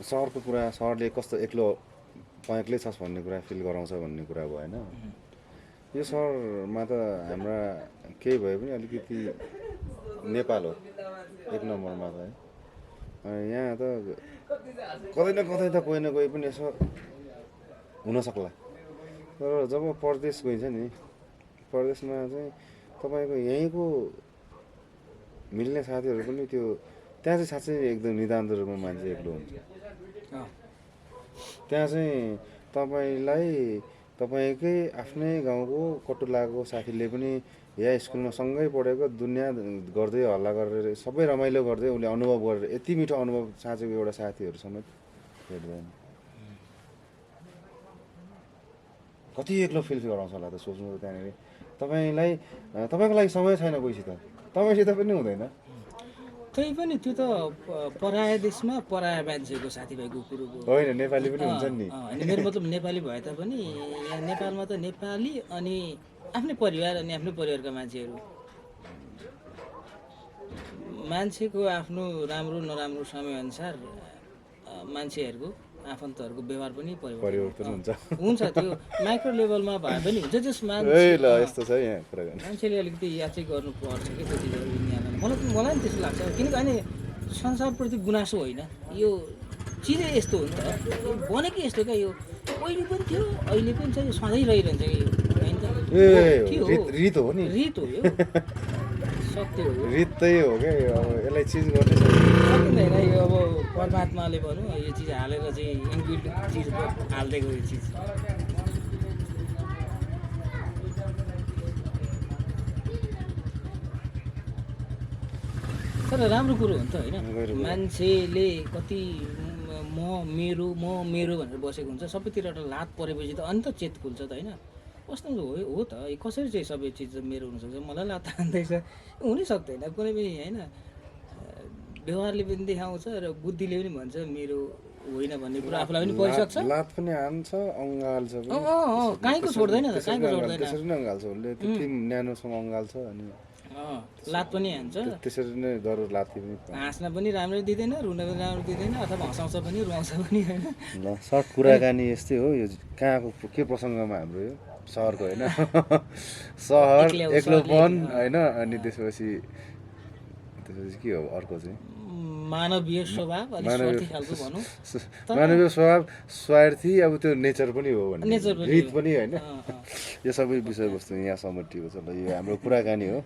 सहरको कुरा, सहरले कस्तो एक्लो तँ एक्लै छस् भन्ने कुरा फिल गराउँछ भन्ने कुरा भयो होइन। यो सहरमा त हाम्रा केही भए पनि अलिकति नेपाल हो एक नम्बरमा त है। यहाँ त कतै न कतै त कोही न कोही पनि यसो हुनसक्ला। तर जब परदेश गइन्छ नि, परदेशमा चाहिँ तपाईँको यहीँको मिल्ने साथीहरू पनि त्यो त्यहाँ चाहिँ साँच्चै एकदम नितान्त रूपमा मान्छे एक्लो हुन्छ। त्यहाँ चाहिँ तपाईँकै आफ्नै गाउँको कटुलाको साथीले पनि या स्कुलमा सँगै पढेको दुनियाँ गर्दै हल्ला गरेर सबै रमाइलो गर्दै उसले अनुभव गरेर यति मिठो अनुभव साँचेको एउटा साथीहरू समेत भेट्दैन। कति एक्लो फिल गराउँछ होला त सोच्नु त त्यहाँनिर। तपाईँको लागि समय छैन कोहीसित, तपाईँसित पनि हुँदैन। त्यही पनि त्यो त पराया देशमा पराया मान्छेको साथीभाइको कुरो होइन, नेपाली पनि हुन्छन् नि। मेरो मतलब नेपाली भए तापनि यहाँ नेपालमा त नेपाली अनि आफ्नै परिवार अनि आफ्नै परिवारका मान्छेको आफ्नो राम्रो नराम्रो समयअनुसार मान्छेहरूको आफन्तहरूको व्यवहार पनि परिवर्तन हुन्छ। त्यो माइक्रो लेभलमा भए पनि हुन्छ। जस यस्तो छ यहाँ कुरा गर्नु। मान्छेले अलिकति याद चाहिँ गर्नुपर्छ कि त्यो चिजहरू यिनीहरूलाई। मलाई पनि त्यस्तो लाग्छ। किनभने संसारप्रति गुनासो होइन, यो चिजै यस्तो हो नि त, बनेकै यस्तो क्या। यो पहिले पनि थियो, अहिले पनि छ, यो सधैँ रहिरहन्छ कि होइन त। रित हो नि, रित हो, यो सत्य हो। रितै हो क्या। अब यसलाई चिज गर्नै सकिँदैन यो। अब परमात्माले भनौँ यो चिज हालेर चाहिँ इनबिल्ड चिज हालिदिएको यो चिज। तर राम्रो कुरो हो नि त होइन। मान्छेले कति मेरो भनेर बसेको हुन्छ। सबैतिर एउटा लात परेपछि त अनि त चेत खुल्छ त होइन। कस्तो हो त, कसरी चाहिँ सबै चिज मेरो हुनसक्छ। मलाई लात हान्दैछ हुनै सक्दैन कुनै पनि होइन। व्यवहारले पनि देखाउँछ र बुद्धिले पनि भन्छ मेरो होइन भन्ने कुरा आफूलाई पनि परिसक्छ। लात पनि हान्छ, अँगाल्छ पनि। काहीँको छोड्दैन त, काहीँको छोड्दैन। त्यसरी नै अँगाल्छ उसले, त्यति न्यानोसँग अँगाल्छ अनि लात पनि हान्छ। त्यसरी नै जरुर लात्ती पनि। हाँस्न पनि राम्रो दिँदैन, रुन पनि राम्रो दिँदैन, अथवा हँसाउँछ पनि रुवाउँछ पनि होइन। ल, सर्ट कुराकानी यस्तै हो। यो कहाँको के प्रसङ्गमा हाम्रो यो सहरको होइन, सहर एक्लोपन होइन। अनि त्यसपछि के हो अर्को चाहिँ मानवीय स्वभाव, मानवीय स्वभाव, स्वार्थी, अब त्यो नेचर पनि हो भन्ने, रित पनि होइन। यो सबै विषयवस्तु यहाँ समटिएको छ। ल, यो हाम्रो कुराकानी हो।